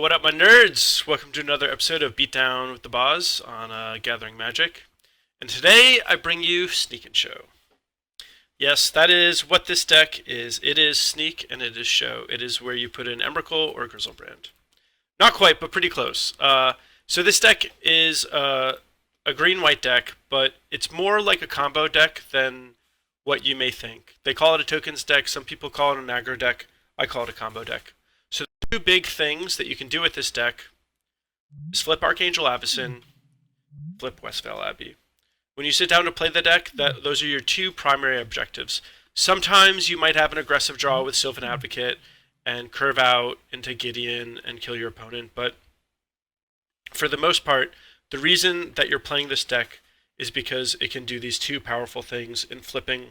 what up, my nerds? Welcome to another episode of Beatdown with the Boz on Gathering Magic. And today I bring you Sneak and Show. Yes, that is what this deck is. It is Sneak and it is Show. It is where you put in Emrakul or Griselbrand. Not quite, but pretty close. So this deck is a green-white deck, but it's more like a combo deck than what you may think. They call it a tokens deck. Some people call it an aggro deck. I call it a combo deck. So the two big things that you can do with this deck is flip Archangel Avacyn, flip Westvale Abbey. When you sit down to play the deck, those are your two primary objectives. Sometimes you might have an aggressive draw with Sylvan Advocate and curve out into Gideon and kill your opponent, but for the most part, the reason that you're playing this deck is because it can do these two powerful things in flipping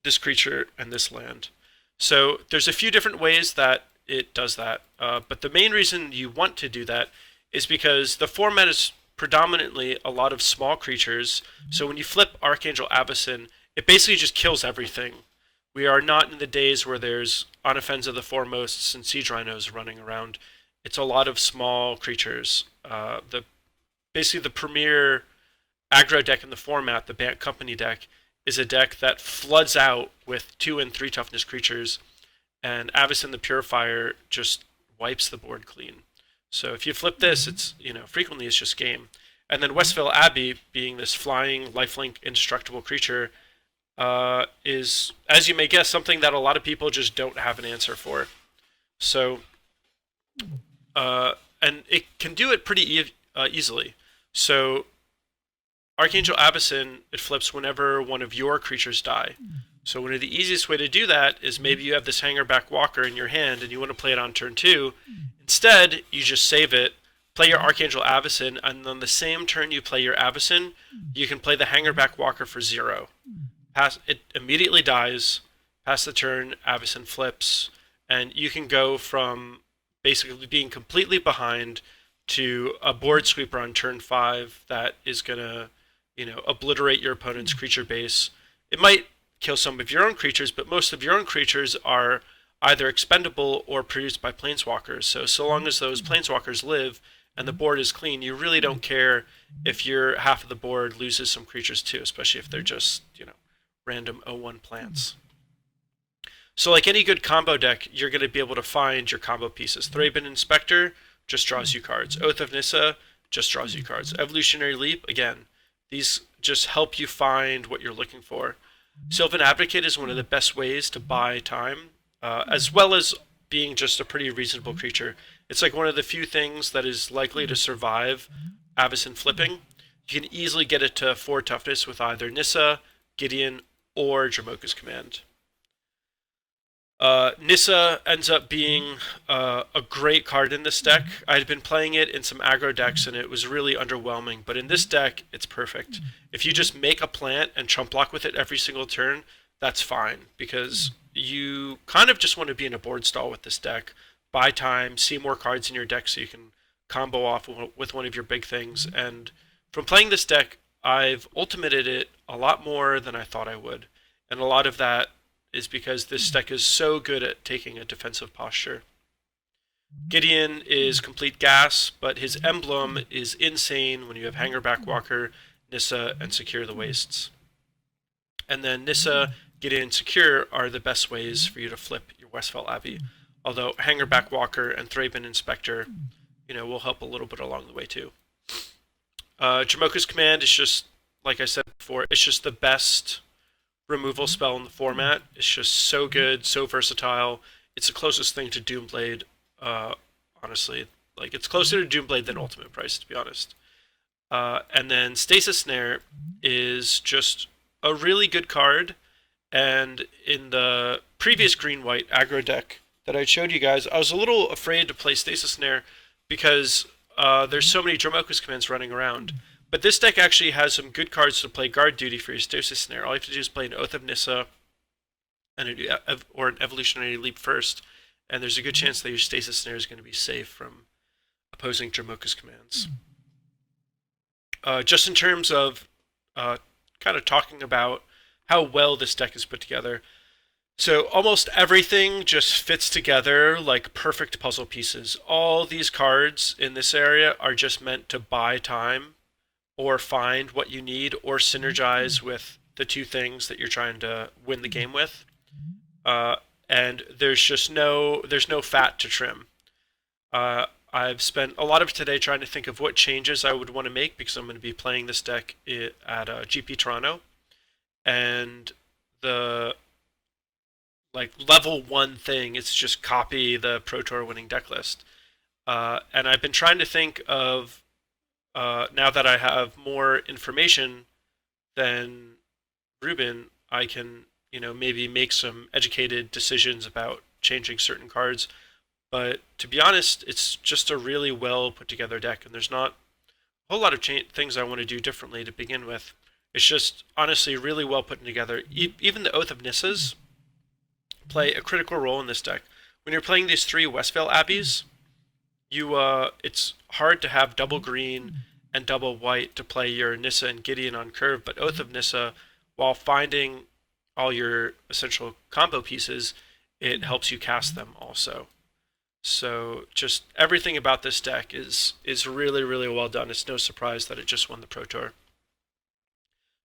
this creature and this land. So there's a few different ways that it does that, but the main reason you want to do that is because the format is predominantly a lot of small creatures. So when you flip Archangel Avacyn, it basically just kills everything. We are not in the days where there's Unoffense of the Foremosts and Siege Rhinos running around. It's a lot of small creatures. Basically the premier aggro deck in the format, the Bant Company deck, is a deck that floods out with 2 and 3 toughness creatures, and Avacyn the Purifier just wipes the board clean. So if you flip this, it's frequently it's just game. And then Westvale Abbey, being this flying, lifelink, indestructible creature, is, as you may guess, something that a lot of people just don't have an answer for. So, and it can do it pretty easily. So Archangel Avacyn, it flips whenever one of your creatures die. So one of the easiest way to do that is maybe you have this Hangarback Walker in your hand and you want to play it on turn 2. Instead, you just save it, play your Archangel Avacyn, and on the same turn you play your Avacyn, you can play the Hangarback Walker for 0. It immediately dies, pass the turn, Avacyn flips, and you can go from basically being completely behind to a board sweeper on turn 5 that is going to obliterate your opponent's creature base. It might kill some of your own creatures, but most of your own creatures are either expendable or produced by planeswalkers. So long as those planeswalkers live and the board is clean, you really don't care if your half of the board loses some creatures too, especially if they're just, random 0/1 plants. So like any good combo deck, you're going to be able to find your combo pieces. Thraben Inspector just draws you cards. Oath of Nissa just draws you cards. Evolutionary Leap, again, these just help you find what you're looking for. Sylvan Advocate is one of the best ways to buy time, as well as being just a pretty reasonable creature. It's like one of the few things that is likely to survive Avacyn flipping. You can easily get it to 4 toughness with either Nissa, Gideon, or Dromoka's Command. Nissa ends up being a great card in this deck. I had been playing it in some aggro decks and it was really underwhelming, but in this deck, it's perfect. If you just make a plant and chump block with it every single turn, that's fine, because you kind of just want to be in a board stall with this deck. Buy time, see more cards in your deck so you can combo off with one of your big things. And from playing this deck, I've ultimated it a lot more than I thought I would. And a lot of that is because this deck is so good at taking a defensive posture. Gideon is complete gas, but his emblem is insane when you have Hangarback Walker, Nissa, and Secure the Wastes. And then Nissa, Gideon, and Secure are the best ways for you to flip your Westvale Abbey. Although Hangarback Walker and Thraben Inspector, will help a little bit along the way too. Dromoka's Command is just, like I said before, it's just the best removal spell in the format. It's just so good, so versatile. It's the closest thing to Doomblade, honestly. Like, it's closer to Doomblade than Ultimate Price, to be honest. And then Stasis Snare is just a really good card. And in the previous green-white aggro deck that I showed you guys, I was a little afraid to play Stasis Snare because there's so many Dromoka's Commands running around. But this deck actually has some good cards to play guard duty for your Stasis Snare. All you have to do is play an Oath of Nissa or an Evolutionary Leap first, and there's a good chance that your Stasis Snare is going to be safe from opposing Dromoka's Commands. Just in terms of kind of talking about how well this deck is put together, So almost everything just fits together like perfect puzzle pieces. All these cards in this area are just meant to buy time or find what you need or synergize with the two things that you're trying to win the game with. Uh, and there's no fat to trim. I've spent a lot of today trying to think of what changes I would want to make because I'm going to be playing this deck at GP Toronto, and the like level one thing is just copy the Pro Tour winning deck list. And I've been trying to think of now that I have more information than Ruben, I can maybe make some educated decisions about changing certain cards. But to be honest, it's just a really well put together deck, and there's not a whole lot of things I want to do differently to begin with. It's just honestly really well put together. Even the Oath of Nissas play a critical role in this deck. When you're playing these three Westvale Abbeys, it's hard to have double green and double white to play your Nissa and Gideon on curve, but Oath of Nissa, while finding all your essential combo pieces, it helps you cast them also. So just everything about this deck is really, really well done. It's no surprise that it just won the Pro Tour.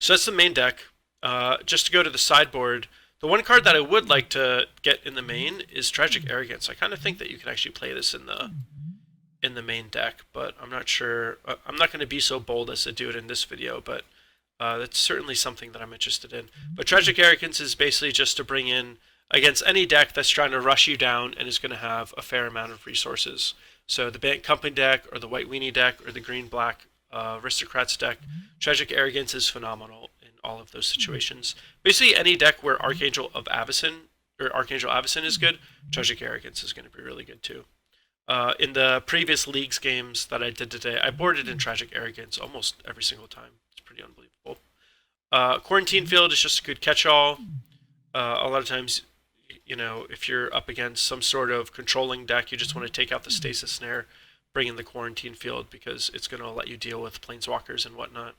So that's the main deck. Just to go to the sideboard, the one card that I would like to get in the main is Tragic Arrogance. I kind of think that you can actually play this in the main deck, but I'm not sure. I'm not going to be so bold as to do it in this video, but that's certainly something that I'm interested in. But Tragic Arrogance is basically just to bring in against any deck that's trying to rush you down and is going to have a fair amount of resources. So the Bank Company deck, or the White Weenie deck, or the Green-Black Aristocrats deck, Tragic Arrogance is phenomenal in all of those situations. Basically, any deck where Archangel Avacyn is good, Tragic Arrogance is going to be really good too. In the previous Leagues games that I did today, I boarded in Tragic Arrogance almost every single time. It's pretty unbelievable. Quarantine Field is just a good catch-all. A lot of times, if you're up against some sort of controlling deck, you just want to take out the Stasis Snare, bring in the Quarantine Field because it's going to let you deal with Planeswalkers and whatnot.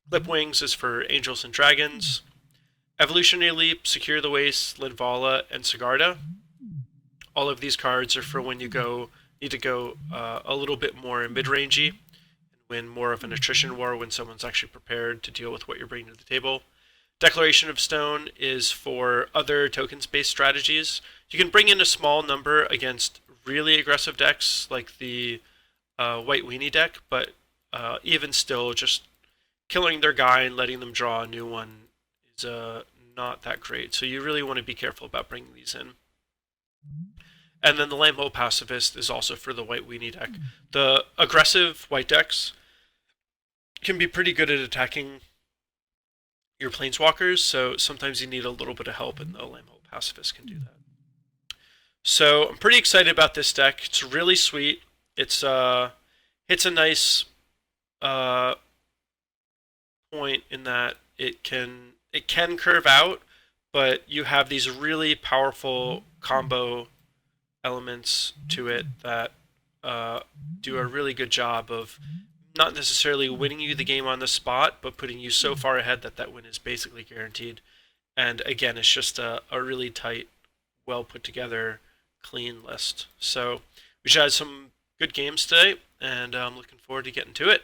Clip Wings is for Angels and Dragons. Evolutionary Leap, Secure the Waste, Linvala, and Sigharda. All of these cards are for when you need to go a little bit more mid-rangey and win more of an attrition war when someone's actually prepared to deal with what you're bringing to the table. Declaration of Stone is for other tokens-based strategies. You can bring in a small number against really aggressive decks like the White Weenie deck, but even still, just killing their guy and letting them draw a new one is not that great. So you really want to be careful about bringing these in. And then the Lambholt Pacifist is also for the White Weenie deck. The aggressive white decks can be pretty good at attacking your Planeswalkers, so sometimes you need a little bit of help, and the Lambholt Pacifist can do that. So I'm pretty excited about this deck. It's really sweet. It's hits a nice point in that it can curve out, but you have these really powerful combo elements to it that do a really good job of not necessarily winning you the game on the spot, but putting you so far ahead that win is basically guaranteed. And again, it's just a really tight, well put together, clean list. So we should have some good games today, and I'm looking forward to getting to it.